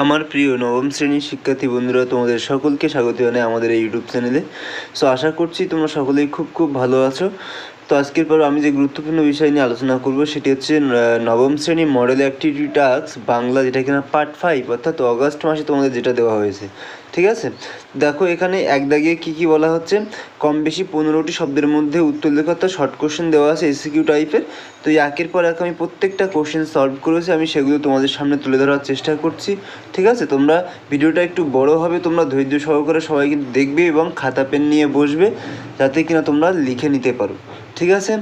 আমার প্রিয় নবম শ্রেণীর শিক্ষার্থী বন্ধুরা, তোমাদের সকলকে স্বাগত জানাই আমাদের এই ইউটিউব চ্যানেলে। সো আশা করছি তোমরা সকলেই খুব ভালো আছো। তো আজকের পর আমি যে গুরুত্বপূর্ণ বিষয় নিয়ে আলোচনা করব সেটি হচ্ছে নবম শ্রেণী মডেল অ্যাক্টিভিটি টাস্ক বাংলা, যেটা কিনা পার্ট 5, অর্থাৎ অগাস্ট মাসে তোমাদের যেটা দেওয়া হয়েছে। ঠিক আছে, দেখো এখানে এক দাগে কী বলা হচ্ছে, কম বেশি 15টি শব্দের মধ্যে উত্তর লেখা, অর্থাৎ শর্ট কোশ্চেন দেওয়া আছে এসিকিউ টাইপের। তো একের পর এক আমি প্রত্যেকটা কোশ্চেন সলভ করেছি, আমি সেগুলো তোমাদের সামনে তুলে ধরার চেষ্টা করছি। ঠিক আছে, তোমরা ভিডিওটা একটু বড় হবে, তোমরা ধৈর্য সহকারে সবাই কিন্তু দেখবে এবং খাতা পেন নিয়ে বসবে, যাতে কিনা তোমরা লিখে নিতে পারো। ঠিক আছে,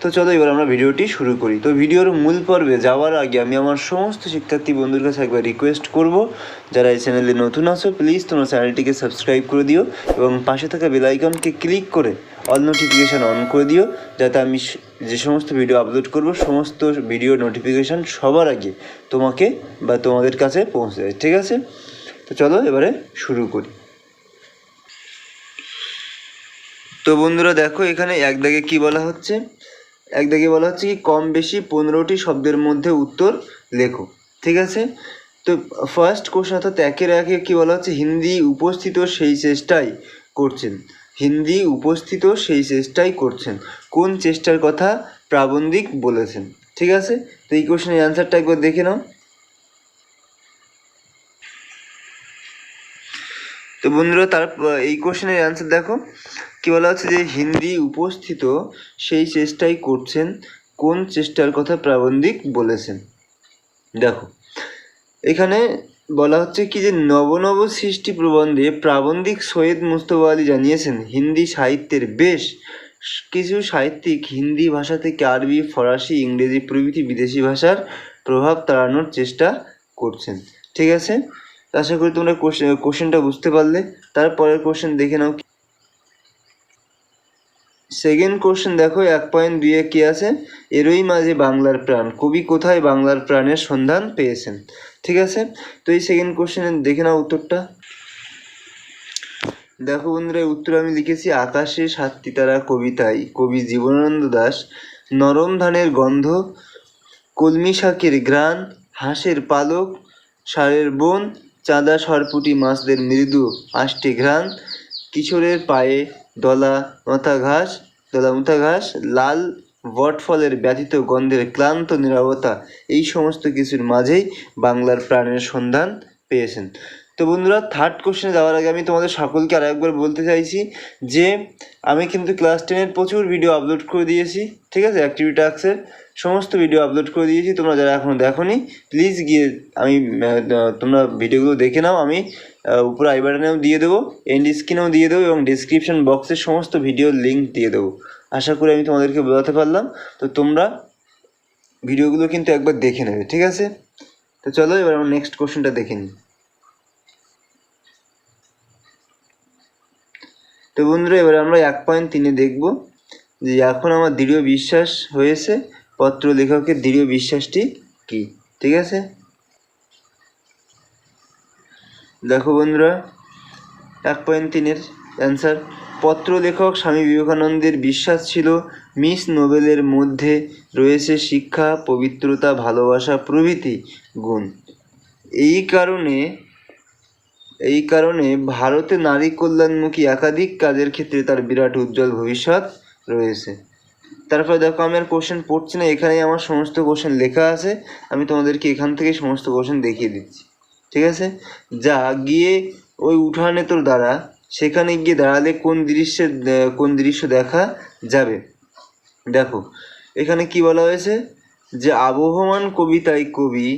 তো চলো এবার আমরা ভিডিওটি শুরু করি। তো ভিডিওর মূল পর্বে যাওয়ার আগে আমি আমার সমস্ত শিক্ষার্থী বন্ধুর কাছে একবার রিকোয়েস্ট করব, যারা এই চ্যানেলে নতুন আছো প্লিজ তোমরা চ্যানেলটিকে সাবস্ক্রাইব করে দিও এবং পাশে থাকা বেল আইকনকে ক্লিক করে অল নোটিফিকেশান অন করে দিও, যাতে আমি যে সমস্ত ভিডিও আপলোড করব সমস্ত ভিডিও নোটিফিকেশান সবার আগে তোমাকে বা তোমাদের কাছে পৌঁছে যায়। ঠিক আছে, তো চলো এবারে শুরু করি। তো বন্ধুরা দেখো এখানে এক দাগে কী বলা হচ্ছে, এক দাগে বলা হচ্ছে কি কম বেশি 15টি শব্দের মধ্যে উত্তর লেখো। ঠিক আছে, তো ফার্স্ট কোশ্চেন অর্থাৎ একের একে কী বলা হচ্ছে, হিন্দি উপস্থিত সেই চেষ্টাই করছেন। হিন্দি উপস্থিত সেই চেষ্টাই করছেন, কোন চেষ্টার কথা প্রাবন্ধিক বলেছেন। ঠিক আছে, তো এই কোশ্চেনের অ্যান্সারটা একবার দেখে নাও। তো বন্ধুরা তার এই কোশ্চেনের অ্যান্সার দেখো কী বলা হচ্ছে, যে হিন্দি উপস্থিত সেই চেষ্টাই করছেন, কোন চেষ্টার কথা প্রাবন্ধিক বলেছেন। দেখো এখানে বলা হচ্ছে কি, যে নব সৃষ্টি প্রবন্ধে প্রাবন্ধিক সৈয়দ মুস্তফা আলী জানিয়েছেন হিন্দি সাহিত্যের বেশ কিছু সাহিত্যিক হিন্দি ভাষা থেকে আরবি, ফরাসি, ইংরেজি প্রভৃতি বিদেশি ভাষার প্রভাব তাড়ানোর চেষ্টা করছেন। ঠিক আছে, আশা করি তোমরা কোশ্চেনটা বুঝতে পারলে। তারপরের কোশ্চেন দেখে নাও। সেকেন্ড কোশ্চেন দেখো 1.2 কি আছে, এরই মাঝে বাংলার প্রাণ, কবি কোথায় বাংলার প্রাণের সন্ধান পেয়েছেন। ঠিক আছে, তো এই সেকেন্ড কোশ্চেনের দেখে নাও উত্তরটা। দেখো বন্ধুরা উত্তর আমি লিখেছি, আকাশে সাতটি তারা কবিতায় কবি জীবনানন্দ দাশ নরম ধানের গন্ধ, কলমি শাকের ঘ্রাণ, হাঁসের পালক, ষাঁড়ের বন, চাঁদা সরপুটি মাছদের মৃদু আষ্টে ঘ্রাণ, কিশোরের পায়ে দলা মাথা ঘাস, লাল বটফলের ব্যথিত গন্ধের ক্লান্ত নীরবতা, এই সমস্ত কিছুর মাঝেই বাংলার প্রাণের সন্ধান পেয়েছেন। তো বন্ধুরা থার্ড কোশ্চেনে যাওয়ার আগে আমি তোমাদের সকলকে আর একবার বলতে চাইছি যে আমি কিন্তু ক্লাস 10-এর প্রচুর ভিডিও আপলোড করে দিয়েছি। ঠিক আছে, অ্যাক্টিভিটি টাস্কের সমস্ত ভিডিও আপলোড করে দিয়েছি, তোমরা যারা এখনও দেখোনি প্লিজ গিয়ে তোমরা ভিডিওগুলো দেখে নাও। আমি উপরে আই বাটনেও দিয়ে দেবো, এন্ড স্ক্রিনেও দিয়ে দেবো এবং ডিসক্রিপশন বক্সে সমস্ত ভিডিওর লিঙ্ক দিয়ে দেবো। আশা করি আমি তোমাদেরকে বোঝাতে পারলাম। তো তোমরা ভিডিওগুলো কিন্তু একবার দেখে নেবে। ঠিক আছে, তো চলো এবার আমরা নেক্সট কোশ্চেনটা দেখে নিই। তো বন্ধুরা এবার আমরা 1.3 দেখব, যে এখন আমার দৃঢ় বিশ্বাস হয়েছে পত্র লেখকের দৃঢ় বিশ্বাসটি কি। ঠিক আছে, দেখো বন্ধুরা 1.3-এর অ্যান্সার, পত্র লেখক স্বামী বিবেকানন্দের বিশ্বাস ছিল মিস নোবেলের মধ্যে রয়েছে শিক্ষা, পবিত্রতা, ভালোবাসা প্রভৃতি গুণ। এই কারণে ভারতে নারী কল্যাণমুখী একাধিক কাজের ক্ষেত্রে তার বিরাট উজ্জ্বল ভবিষ্যৎ রয়েছে। তারপরে দেখো আমি আর কোশ্চেন পড়ছি না, এখানেই আমার সমস্ত কোশ্চেন লেখা আছে, আমি তোমাদেরকে এখান থেকে সমস্ত কোশ্চেন দেখিয়ে দিচ্ছি। ঠিক আছে, যা গিয়ে ওই উঠানে তোর দাঁড়া, সেখানে গিয়ে দাঁড়ালে কোন দৃশ্য দেখা যাবে। দেখো এখানে কি বলা হয়েছে, যে আবহমান কবিতায় কবি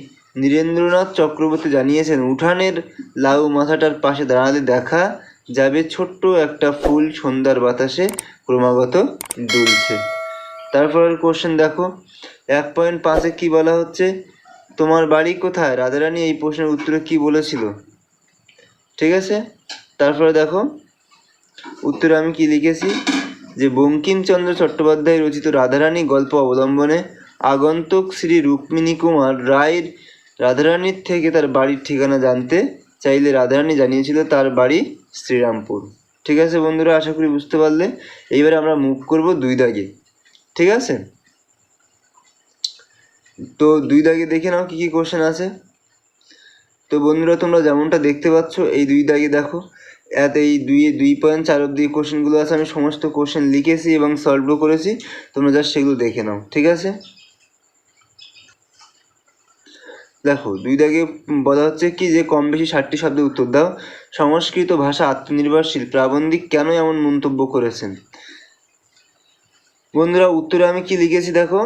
নীরেন্দ্রনাথ চক্রবর্তী জানিয়েছেন উঠানের লাউ মাথাটার পাশে দাঁড়ালে দেখা যাবে ছোট্ট একটা ফুল সন্ধ্যার বাতাসে ক্রমাগত দুলছে। তারপরের কোশ্চেন দেখো 1.5-এ কি বলা হচ্ছে, তোমার বাড়ি কোথায়, রাধারানী এই প্রশ্নের উত্তরে কি বলেছিল। ঠিক আছে, তারপরে দেখো উত্তরে আমি কি লিখেছি, যে বঙ্কিমচন্দ্র চট্টোপাধ্যায় রচিত রাধারানী গল্প অবলম্বনে আগন্তুক শ্রী রুক্মিণী কুমার রায়ের রাধারানীর থেকে তার বাড়ির ঠিকানা জানতে চাইলে রাধারানী জানিয়েছিল তার বাড়ি শ্রীরামপুর। ঠিক আছে বন্ধুরা, আশা করি বুঝতে পারলে। এইবারে আমরা মুভ করব 2 দাগে। ঠিক আছে, তো 2 দাগে দেখে নাও কি কি কোশ্চেন আছে। তো বন্ধুরা তোমরা যেমনটা দেখতে পাচ্ছ এই দুই দাগে দেখো এত এই 2.4 অব্দি কোশ্চেনগুলো আছে, আমি সমস্ত কোশ্চেন লিখেছি এবং সলভও করেছি, তোমরা জাস্ট সেগুলো দেখে নাও, ঠিক আছে। দেখো 2 দাগে বলা হচ্ছে কি যে কম বেশি 60টি শব্দের উত্তর দাও। সংস্কৃত ভাষা আত্মনির্ভরশীল প্রাবন্ধিক কেন এমন মন্তব্য করেছেন? বন্ধুরা উত্তরে আমি কি লিখেছি দেখো,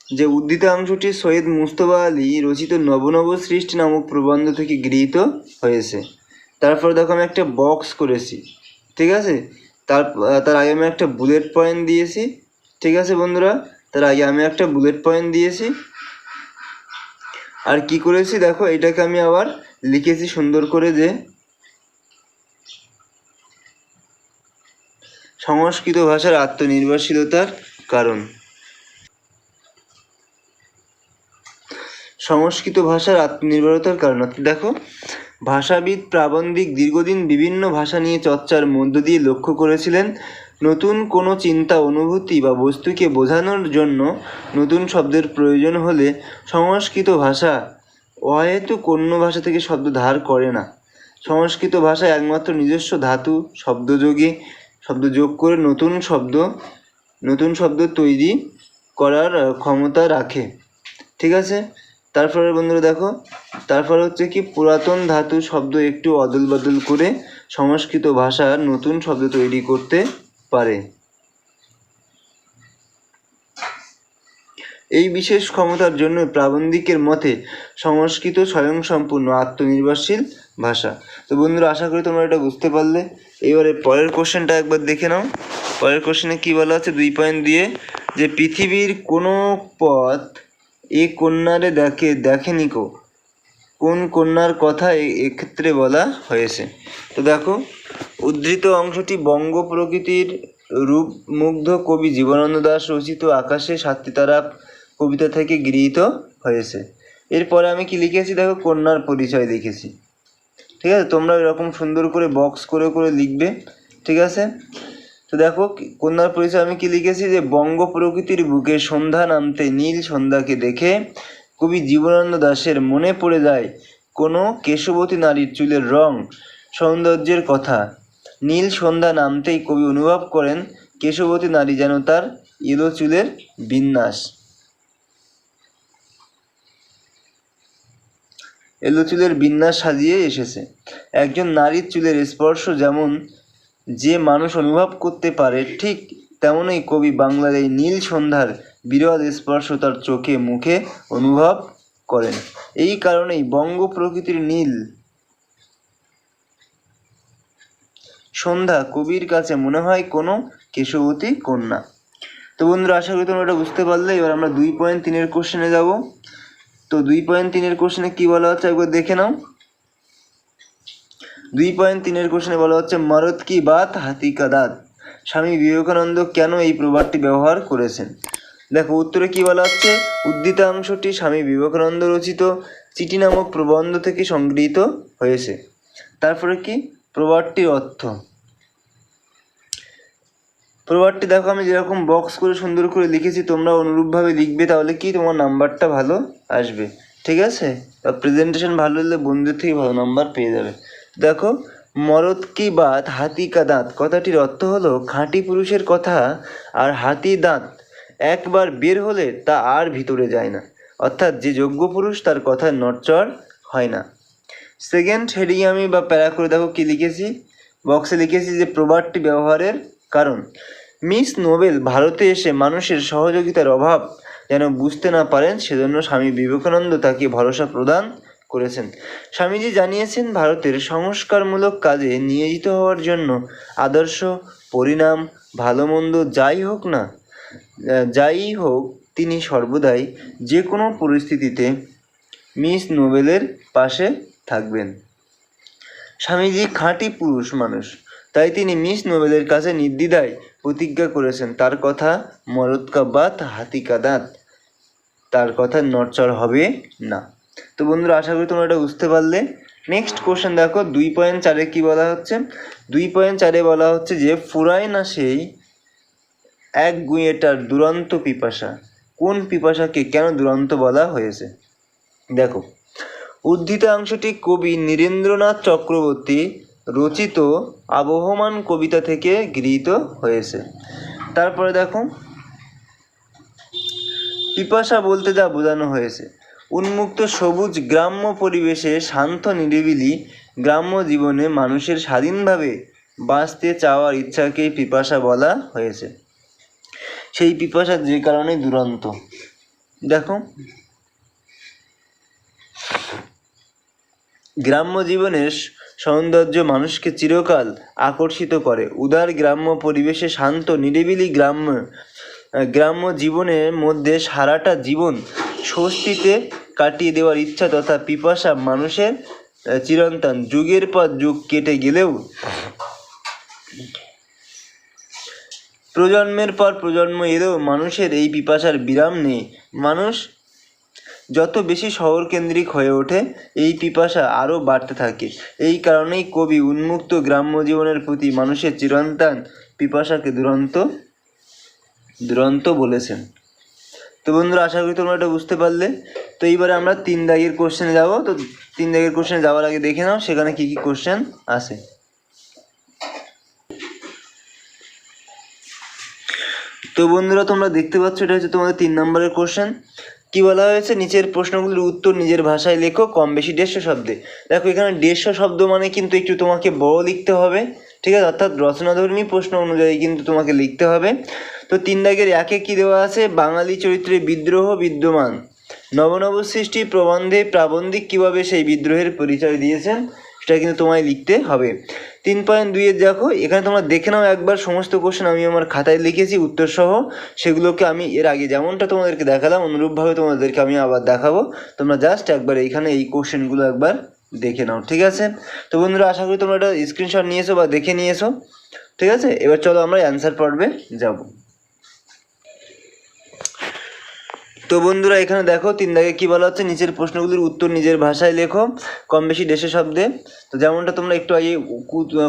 যে উদ্ধৃত অংশটি সৈয়দ মুজতবা আলী রচিত নব সৃষ্টি নামক প্রবন্ধ থেকে গৃহীত হয়েছে। তারপর দেখো আমি একটা বক্স করেছি, ঠিক আছে। তার আগে আমি একটা বুলেট পয়েন্ট দিয়েছি, ঠিক আছে বন্ধুরা, তার আগে আমি একটা বুলেট পয়েন্ট দিয়েছি। আর কি করেছি দেখো, এটাকে আমি আবার লিখেছি সুন্দর করে যে সংস্কৃত ভাষার আত্মনির্ভরশীলতার কারণ। সংস্কৃত ভাষার আত্মনির্ভরতার কারণ দেখো, ভাষাবিদ প্রাবন্ধিক দীর্ঘদিন বিভিন্ন ভাষা নিয়ে চর্চার মধ্য দিয়ে লক্ষ্য করেছিলেন নতুন কোনো চিন্তা অনুভূতি বা বস্তুকে বোঝানোর জন্য নতুন শব্দের প্রয়োজন হলে সংস্কৃত ভাষা অহেতুক অন্য ভাষা থেকে শব্দ ধার করে না। সংস্কৃত ভাষায় একমাত্র নিজস্ব ধাতু শব্দ যোগ করে নতুন শব্দ তৈরি করার ক্ষমতা রাখে, ঠিক আছে। তারপরে বন্ধুরা দেখো, তারপর হচ্ছে কি পুরাতন ধাতু শব্দ একটু অদল বদল করে সংস্কৃত ভাষার নতুন শব্দ তৈরি করতে পারে। এই বিশেষ ক্ষমতার জন্য প্রাবন্ধিকের মতে সংস্কৃত স্বয়ংসম্পূর্ণ আত্মনির্ভরশীল ভাষা। তো বন্ধুরা আশা করি তোমরা এটা বুঝতে পারলে। এবারে পরের কোশ্চেনটা একবার দেখে নাও। পরের কোশ্চেনে কী বলা আছে 2 পয়েন্ট দিয়ে, যে পৃথিবীর কোনো পথ এ কন্যারে দেখেনি কো, কোন কন্যার কথা এক্ষেত্রে বলা হয়েছে? তো দেখো উদ্ধৃত অংশটি বঙ্গ প্রকৃতির রূপমুগ্ধ কবি জীবনানন্দ দাশ রচিত আকাশে 7টি তারা কবিতা থেকে গৃহীত হয়েছে। এরপরে আমি কি লিখেছি দেখো, কন্যার পরিচয় লিখেছি, ঠিক আছে। তোমরা এরকম সুন্দর করে বক্স করে করে লিখবে, ঠিক আছে। তো দেখো কন্যার পরিচয় আমি কি লিখেছি, যে বঙ্গ প্রকৃতির বুকে সন্ধ্যা নামতে নীল সন্ধ্যাকে দেখে কবি জীবনানন্দ দাশের মনে পড়ে যায় কোনো কেশবতী নারীর চুলের রং সৌন্দর্যের কথা। নীল সন্ধ্যা নামতেই কবি অনুভব করেন কেশবতী নারী যেন তার এলো চুলের বিন্যাস সাজিয়ে এসেছে। একজন নারীর চুলের স্পর্শ যেমন যে মানুষ অনুভব করতে পারে, ঠিক তেমনই কবি বাংলার এই নীল সন্ধ্যার বিরল স্পর্শ তার চোখে মুখে অনুভব করেন। এই কারণেই বঙ্গ প্রকৃতির নীল সন্ধ্যা কবির কাছে মনে হয় কোনো কেশবতী কন্যা। তো বন্ধুরা আশা করি তোমরা এটা বুঝতে পারলে। এবার আমরা 2.3 কোশ্চেনে যাব। তো 2.3 কোশ্চেনে কি বলা হচ্ছে একবার দেখে নাও। 2.3 কোশ্চেনে বলা হচ্ছে মরদ কি বাত হাতি কা দাঁত, স্বামী বিবেকানন্দ কেন এই প্রবাদটি ব্যবহার করেছেন? দেখো উত্তরে কি বলা হচ্ছে, উদ্ধৃতাংশটি স্বামী বিবেকানন্দ রচিত চিঠি নামক প্রবন্ধ থেকে সংগৃহীত হয়েছে। তারপরে কি প্রবাদটির অর্থ, প্রবাদটি দেখো আমি যেরকম বক্স করে সুন্দর করে লিখেছি তোমরা অনুরূপভাবে লিখবে, তাহলে কি তোমার নাম্বারটা ভালো আসবে, ঠিক আছে। প্রেজেন্টেশন ভালো হলে বন্ধুদের থেকে ভালো নাম্বার পেয়ে যাবে। দেখো মরদ কি বাত হাতি কা দাঁত কথাটির অর্থ হলো খাঁটি পুরুষের কথা আর হাতি দাঁত একবার বের হলে তা আর ভিতরে যায় না, অর্থাৎ যে যোগ্য পুরুষ তার কথায় নড়চড় হয় না। সেকেন্ড হেডিং আমি বা প্যারা করে দেখো কি লিখেছি, বক্সে লিখেছি যে প্রবাদটি ব্যবহারের কারণ। মিস নোবেল ভারতে এসে মানুষের সহযোগিতার অভাব যেন বুঝতে না পারেন, সেজন্য স্বামী বিবেকানন্দ তাকে ভরসা প্রদান করেছেন। স্বামীজি জানিয়েছেন ভারতের সংস্কারমূলক কাজে নিয়োজিত হওয়ার জন্য আদর্শ পরিণাম ভালো মন্দ যাই হোক তিনি সর্বদাই যে কোনো পরিস্থিতিতে মিস নোবেলের পাশে থাকবেন। স্বামীজি খাঁটি পুরুষ মানুষ, তাই তিনি মিস নোবেলের কাছে নির্দ্বিধায় প্রতিজ্ঞা করেছেন তার কথা মরদ কা বাত হাতি কা দাঁত, তার কথা নড়চড় হবে না। তো বন্ধুরা আশা করি তোমরা এটা বুঝতে পারলে। নেক্সট কোশ্চেন দেখো 2.4 কি বলা হচ্ছে, 2.4 বলা হচ্ছে যে ফুরায় না সেই এক গুঁয়েটার দুরন্ত পিপাসা, কোন পিপাসাকে কেন দুরন্ত বলা হয়েছে? দেখো উদ্ধৃতাংশটি কবি নীরেন্দ্রনাথ চক্রবর্তী রচিত আবহমান কবিতা থেকে গৃহীত হয়েছে। তারপরে দেখো, পিপাসা বলতে যা বোঝানো হয়েছে, উন্মুক্ত সবুজ গ্রাম্য পরিবেশে শান্ত নিরিবিলি গ্রাম্য জীবনে মানুষের স্বাধীনভাবে বাঁচতে চাওয়ার ইচ্ছাকেই পিপাসা বলা হয়েছে। সেই পিপাসা যে কারণে দুরন্ত। দেখো, গ্রাম্য জীবনের সৌন্দর্য মানুষকে চিরকাল আকর্ষিত করে। উদার গ্রাম্য পরিবেশে শান্ত নিরিবিলি গ্রাম্য জীবনের মধ্যে সারাটা জীবন স্বস্তিতে কাটিয়ে দেওয়ার ইচ্ছা তথা পিপাসা মানুষের চিরন্তন। যুগের পর যুগ কেটে গেলেও, প্রজন্মের পর প্রজন্ম এলেও মানুষের এই পিপাসার বিরাম নেই। মানুষ যত বেশি শহর কেন্দ্রিক হয়ে ওঠে, এই পিপাসা আরও বাড়তে থাকে। এই কারণেই কবি উন্মুক্ত গ্রাম্য জীবনের প্রতি মানুষের চিরন্তন পিপাসাকে দুরন্ত বলেছেন। তো বন্ধুরা, আশা করি তোমরা এটা বুঝতে পারলে। তো এইবারে আমরা 3 দাগের কোশ্চেনে যাবো। তো 3 দাগের কোশ্চেনে যাওয়ার আগে দেখে নাও সেখানে কি কি কোশ্চেন আছে। তো বন্ধুরা, তোমরা দেখতে পাচ্ছ এটা হচ্ছে তোমাদের 3 নম্বরের কোশ্চেন। কি বলা হয়েছে, নিচের প্রশ্নগুলির উত্তর নিজের ভাষায় লেখো, কম বেশি 150 শব্দে। দেখো, এখানে 150 শব্দ মানে কিন্তু একটু তোমাকে বড় লিখতে হবে, ঠিক আছে, অর্থাৎ রচনাধর্মী প্রশ্ন অনুযায়ী কিন্তু তোমাকে লিখতে হবে। তো 3 দাগের 1-এ কি দেওয়া আছে, বাঙালি চরিত্রে বিদ্রোহ বিদ্যমান, নবনব সৃষ্টি প্রবন্ধে প্রাবন্ধিক কীভাবে সেই বিদ্রোহের পরিচয় দিয়েছেন, সেটা কিন্তু তোমায় লিখতে হবে। 3.2 দেখো, এখানে তোমরা দেখে নাও একবার, সমস্ত কোশ্চেন আমি আমার খাতায় লিখেছি উত্তর সহ। সেগুলোকে আমি এর আগে যেমনটা তোমাদেরকে দেখালাম অনুরূপভাবে তোমাদেরকে আমি আবার দেখাবো। তোমরা জাস্ট একবার এইখানে এই কোশ্চেনগুলো একবার দেখে নাও, ঠিক আছে। তো বন্ধুরা, আশা করি তোমরা এটা স্ক্রিনশট নিয়েছো বা দেখে নিয়েছো, ঠিক আছে। এবার চলো আমরা অ্যান্সার পর্বে যাব। তো বন্ধুরা, এখানে দেখো 3 দাগে কি বলা হচ্ছে, নিচের প্রশ্নগুলির উত্তর নিজের ভাষায় লেখো, কম বেশি 150 শব্দে। তো যেমনটা তোমরা একটু আগে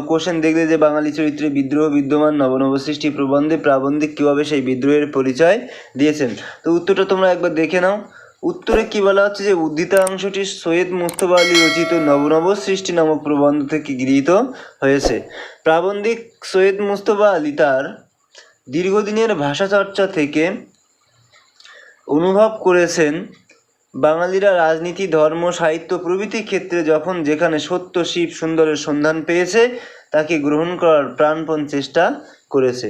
কোশ্চেন দেখলে যে বাঙালি চরিত্রে বিদ্রোহ বিদ্যমান, নবনব সৃষ্টি প্রবন্ধে প্রাবন্ধিক কীভাবে সেই বিদ্রোহের পরিচয় দিয়েছেন। তো উত্তরটা তোমরা একবার দেখে নাও। উত্তরে কি বলা হচ্ছে যে উদ্ধৃতাংশটি সৈয়দ মুস্তফা আলী রচিত নবনব সৃষ্টি নামক প্রবন্ধ থেকে গৃহীত হয়েছে। প্রাবন্ধিক সৈয়দ মুস্তফা আলী তার দীর্ঘদিনের ভাষা চর্চা থেকে অনুভব করেছেন, বাঙালিরা রাজনীতি, ধর্ম, সাহিত্য প্রভৃতি ক্ষেত্রে যখন যেখানে সত্য শিব সুন্দরের সন্ধান পেয়েছে তাকে গ্রহণ করার প্রাণপণ চেষ্টা করেছে।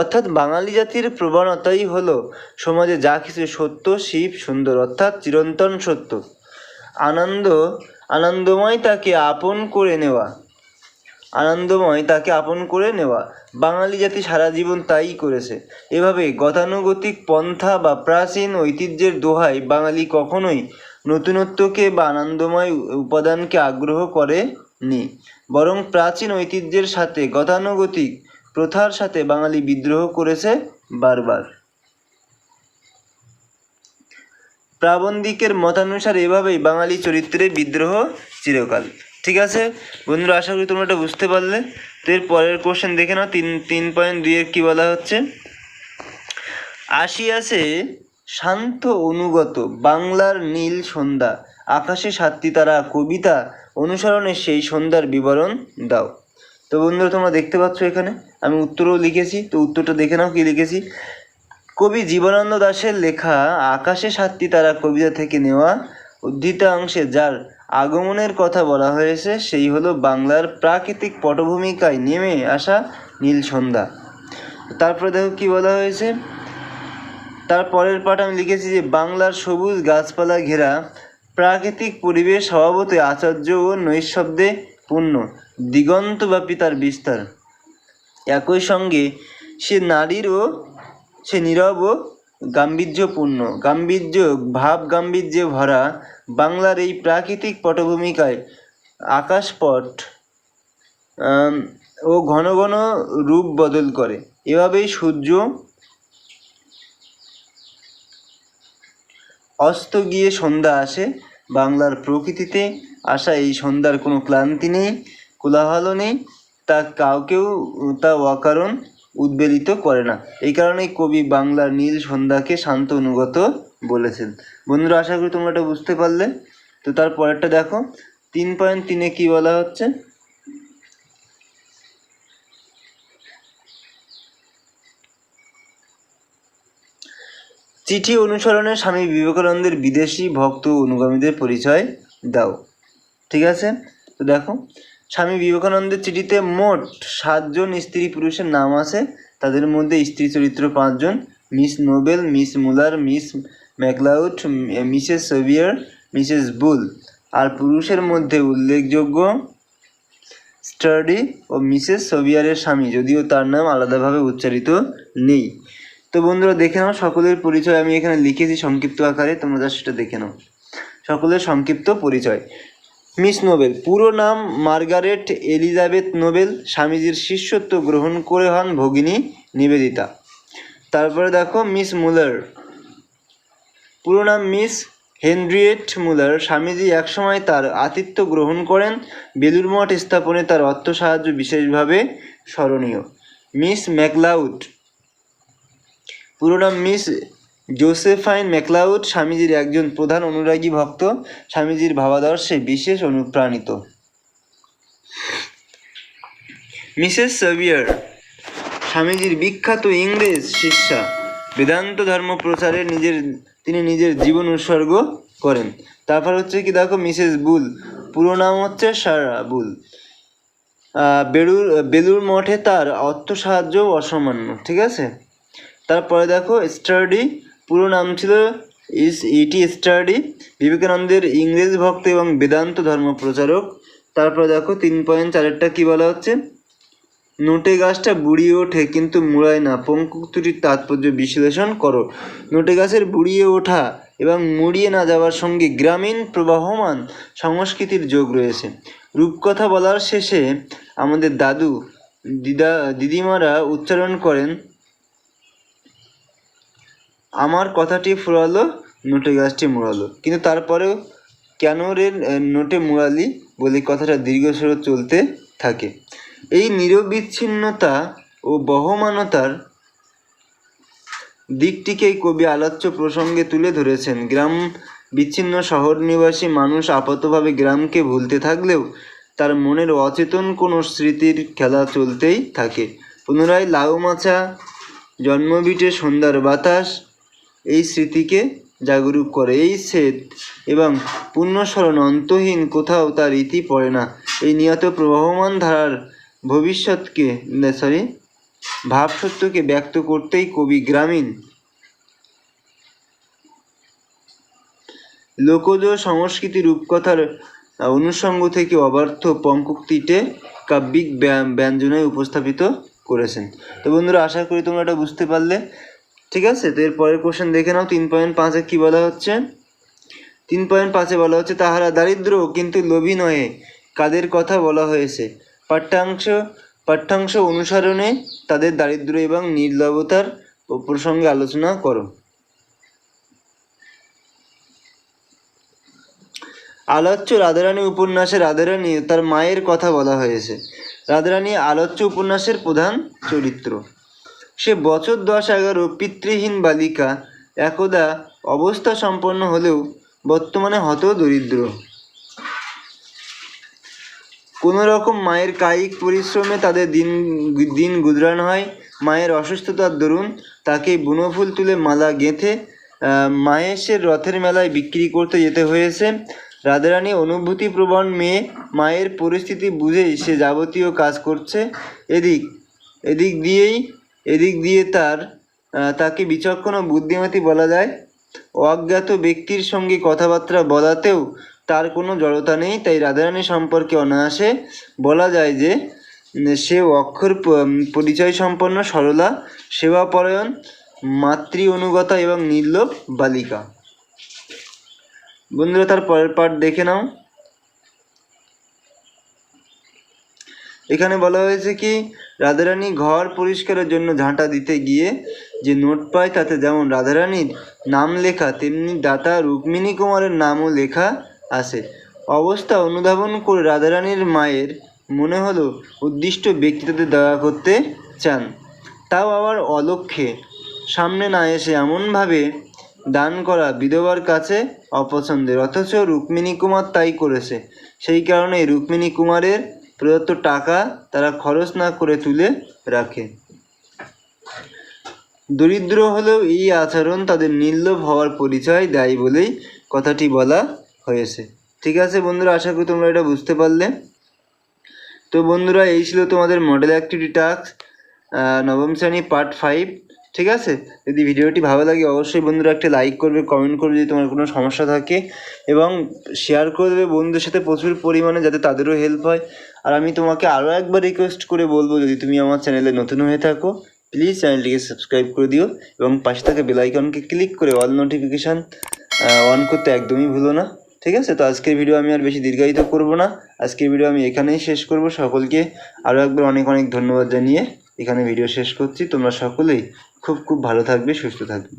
অর্থাৎ বাঙালি জাতির প্রবণতাই হলো সমাজে যা কিছু সত্য শিব সুন্দর অর্থাৎ চিরন্তন সত্য আনন্দময় তাকে আপন করে নেওয়া বাঙালি জাতি সারা জীবন তাই করেছে। এভাবে গতানুগতিক পন্থা বা প্রাচীন ঐতিহ্যের দোহায় বাঙালি কখনোই নতুনত্বকে বা আনন্দময় উপাদানকে আগ্রহ করেনি, বরং প্রাচীন ঐতিহ্যের সাথে গতানুগতিক প্রথার সাথে বাঙালি বিদ্রোহ করেছে বারবার। প্রাবন্ধিকের মতানুসারে এভাবেই বাঙালি চরিত্রে বিদ্রোহ চিরকাল। ঠিক আছে বন্ধুরা, আশা করি তোমরা এটা বুঝতে পারলে। তো এর পরের কোশ্চেন দেখে নাও, 3.2 কি বলা হচ্ছে, আসিয়াছে শান্ত অনুগত বাংলার নীল সন্ধ্যা, আকাশে 7টি তারা, কবিতা অনুসরণে সেই সন্ধ্যার বিবরণ দাও। তো বন্ধুরা, তোমরা দেখতে পাচ্ছ এখানে আমি উত্তরও লিখেছি। তো উত্তরটা দেখে নাও কি লিখেছি। কবি জীবনানন্দ দাশের লেখা আকাশে 7টি তারা কবিতা থেকে নেওয়া উদ্ধৃতাংশে যার আগমনের কথা বলা হয়েছে সেই হলো বাংলার প্রাকৃতিক পটভূমিকায় নেমে আসা নীল সন্ধ্যা। তারপরে দেখো কি বলা হয়েছে, তার পরের পাঠ আমি লিখেছি যে বাংলার সবুজ গাছপালা ঘেরা প্রাকৃতিক পরিবেশ স্বভাবতই আচার্য ও নৈঃশব্দে পূর্ণ, দিগন্তব্যাপী তার বিস্তার। একই সঙ্গে সে নীরব ও গাম্ভীর্যপূর্ণ, গাম্ভীর্যে ভরা বাংলার এই প্রাকৃতিক পটভূমিকায় আকাশপট ও ঘন ঘন রূপ বদল করে। এভাবেই সূর্য অস্ত গিয়ে সন্ধ্যা আসে। বাংলার প্রকৃতিতে আসা এই সন্ধ্যার কোনো ক্লান্তি নেই, কোলাহল নেই, তা কাউকেও তা অকারণ উদ্বেলিত করে না। এই কারণেই কবি বাংলার নীল সন্ধ্যাকে শান্ত অনুগত বলেছেন। বন্ধুরা, আশা করি তোমরা এটা বুঝতে পারলে। তো তার পরেরটা দেখো 3.3-এ কি বলা হচ্ছে, চিঠি অনুসরণে স্বামী বিবেকানন্দের বিদেশি ভক্ত অনুগামীদের পরিচয় দাও। ঠিক আছে, তো দেখো স্বামী বিবেকানন্দের চিঠিতে মোট 7 জন স্ত্রী পুরুষের নাম আছে। তাদের মধ্যে স্ত্রী চরিত্র 5 জন, Miss Noble, Miss Muller, Miss MacLeod, Mrs Sevier, Mrs Bull. আর পুরুষের মধ্যে উল্লেখযোগ্য স্টার্ডি ও মিসেস সেভিয়ারের স্বামী, যদিও তার নাম আলাদাভাবে উচ্চারিত নেই। তো বন্ধুরা দেখে নাও, সকলের পরিচয় আমি এখানে লিখেছি সংক্ষিপ্ত আকারে, তোমরা যা সেটা দেখে নাও। সকলের সংক্ষিপ্ত পরিচয়। মিস নোবেল, পুরো নাম মার্গারেট এলিজাবেথ নোবেল, স্বামীজির শিষ্যত্ব গ্রহণ করে হন ভগিনী নিবেদিতা। তারপরে দেখো মিস মুলার, পুরো নাম মিস হেনরিয়েট মুলার, স্বামীজি একসময় তার আতিথ্য গ্রহণ করেন। বেলুর মঠ স্থাপনে তার অর্থ সাহায্য বিশেষভাবে স্মরণীয়। মিস ম্যাকলাউড, পুরো নাম মিস জোসেফাইন ম্যাকলাউড, স্বামীজির একজন প্রধান অনুরাগী ভক্ত, স্বামীজির ভাবাদর্শে বিশেষ অনুপ্রাণিত। মিসেস সেভিয়ার, স্বামীজির বিখ্যাত ইংরেজ শিষ্যা, বেদান্ত ধর্ম প্রচারে তিনি নিজের জীবন উৎসর্গ করেন। তারপর হচ্ছে কি দেখো মিসেস বুল, পুরো নাম হচ্ছে সারা বুল, বেলুর মঠে তার অর্থ সাহায্য অসামান্য। ঠিক আছে, তারপরে দেখো স্টার্ডি, পুরো নাম ছিল ইটি স্টার্ডি, বিবেকানন্দের ইংরেজ ভক্ত এবং বেদান্ত ধর্ম প্রচারক। তারপরে দেখো 3.4-এরটা কি বলা হচ্ছে, নোটে গাছটা বুড়িয়ে ওঠে কিন্তু মুড়ায় না, পঙ্কুক্তির তাৎপর্য বিশ্লেষণ করো। নোটে গাছের বুড়িয়ে ওঠা এবং মুড়িয়ে না যাওয়ার সঙ্গে গ্রামীণ প্রবাহমান সংস্কৃতির যোগ রয়েছে। রূপকথা বলার শেষে আমাদের দাদু দিদিমারা উচ্চারণ করেন, আমার কথাটি ফুরালো, নোটে গাছটি মুড়ালো। কিন্তু তারপরেও কেন রে নোটে মুড়ালি বলে কথাটা দীর্ঘস্বরে চলতে থাকে। এই নিরবিচ্ছিন্নতা ও বহমানতার দিকটিকেই কবি আলোচ্য প্রসঙ্গে তুলে ধরেছেন। গ্রাম বিচ্ছিন্ন শহর নিবাসী মানুষ আপাতভাবে গ্রামকে ভুলতে থাকলেও তার মনের অচেতন কোনো স্মৃতির খেলা চলতেই থাকে। পুনরায় লাউ মাছা, জন্মভিটে সন্ধ্যার বাতাস এই স্মৃতিকে জাগরুক করে। এই স্বেদ এবং পুণ্যস্মরণ অন্তহীন, কোথাও তার ইতি পড়ে না। এই নিয়ত প্রবাহমান ধারার ভাবসত্যকে ব্যক্ত করতেই কবি গ্রামীণ লোকজ সংস্কৃতি রূপকথার অনুষঙ্গ থেকে অবার্থ পঙ্কুক্তিতে কাব্যিক ব্যঞ্জনায় উপস্থাপিত করেছেন। তো বন্ধুরা আশা করি তোমরা এটা বুঝতে পারলে। ঠিক আছে, তো এর পরের কোশ্চেন দেখে নাও। 3.5-এ কি বলা হচ্ছে, 3.5-এ বলা হচ্ছে তাহারা দারিদ্র কিন্তু লোভী নয়, কাদের কথা বলা হয়েছে। পাঠ্যাংশ অনুসরণে তাদের দারিদ্র এবং নির্লভতার প্রসঙ্গে আলোচনা করো। আলোচ্য রাধারানী উপন্যাসে রাধারানী তার মায়ের কথা বলা হয়েছে। রাধারানী আলোচ্য উপন্যাসের প্রধান চরিত্র। সে বছর 10-11 পিতৃহীন বালিকা, একদা অবস্থা সম্পন্ন হলেও বর্তমানে হত দরিদ্র। কোনো রকম মায়ের কায়িক পরিশ্রমে তাদের দিন গুজরান হয়। মায়ের অসুস্থতার দরুন তাকে বুনোফুল তুলে মালা গেঁথে মাহেশের রথের মেলায় বিক্রি করতে যেতে হয়েছে। রাধারানী অনুভূতিপ্রবণ মেয়ে, মায়ের পরিস্থিতি বুঝেই সে যাবতীয় কাজ করছে। এদিক দিয়ে তাকে বিচক্ষণ ও বুদ্ধিমতী বলা যায়। অজ্ঞাত ব্যক্তির সঙ্গে কথাবার্তা বলাতেও তার কোনো জড়তা নেই, তাই রাধারানী সম্পর্কে অনায়াসে বলা যায় যে সে অক্ষর পরিচয় সম্পন্ন, সরলা, সেবাপরায়ণ, মাতৃ অনুগতা এবং নির্লোভ বালিকা। বন্ধুরা তার পরের পার্ট দেখে নাও। এখানে বলা হয়েছে কি, রাধারানী ঘর পরিষ্কারের জন্য ঝাঁটা দিতে গিয়ে যে নোট পায় তাতে যেমন রাধারানীর নাম লেখা তেমনি দাতা রুক্মিণী কুমারের নামও লেখা আছে। অবস্থা অনুধাবন করে রাধারানীর মায়ের মনে হলো উদ্দিষ্ট ব্যক্তি তাদের দয়া করতে চান, তাও আবার অলক্ষ্যে, সামনে না এসে এমনভাবে দান করা বিধবার কাছে অপছন্দের, অথচ রুক্মিণী কুমার তাই করেছে। সেই কারণে রুক্মিণী কুমারের প্রদত্ত টাকা তারা খরচ না করে তুলে রাখে। দরিদ্র হলেও এই আচরণ তাদের নির্লোভ হওয়ার পরিচয় দেয় বলেই কথাটি বলা হয়েছে। ঠিক আছে বন্ধুরা, আশা করি তোমরা এটা বুঝতে পারলে। তো বন্ধুরা, এই ছিল তোমাদের মডেল অ্যাক্টিভিটি টাস্ক নবম শ্রেণী পার্ট 5। ঠিক আছে, যদি ভিডিওটি ভালো লাগে অবশ্যই বন্ধুরা একটা লাইক করবে, কমেন্ট করবে যদি তোমার কোনো সমস্যা থাকে, এবং শেয়ার করে দেবে বন্ধুদের সাথে প্রচুর পরিমাণে, যাতে তাদেরও হেল্প হয়। আর আমি তোমাকে আরও একবার রিকোয়েস্ট করে বলবো, যদি তুমি আমার চ্যানেলে নতুন হয়ে থাকো প্লিজ চ্যানেলটিকে সাবস্ক্রাইব করে দিও, এবং পাশে থাকা বেল আইকনকে ক্লিক করে অল নোটিফিকেশান অন করতে একদমই ভুলো না। ঠিক আছে, তো আজকের ভিডিও আমি আর বেশি দীর্ঘায়িত করব না, আজকের ভিডিও আমি এখানেই শেষ করব। সকলকে আরও একবার অনেক অনেক ধন্যবাদ জানিয়ে এখানে ভিডিও শেষ করছি। তোমরা সকলেই খুব খুব ভালো থাকবে, সুস্থ থাকবে।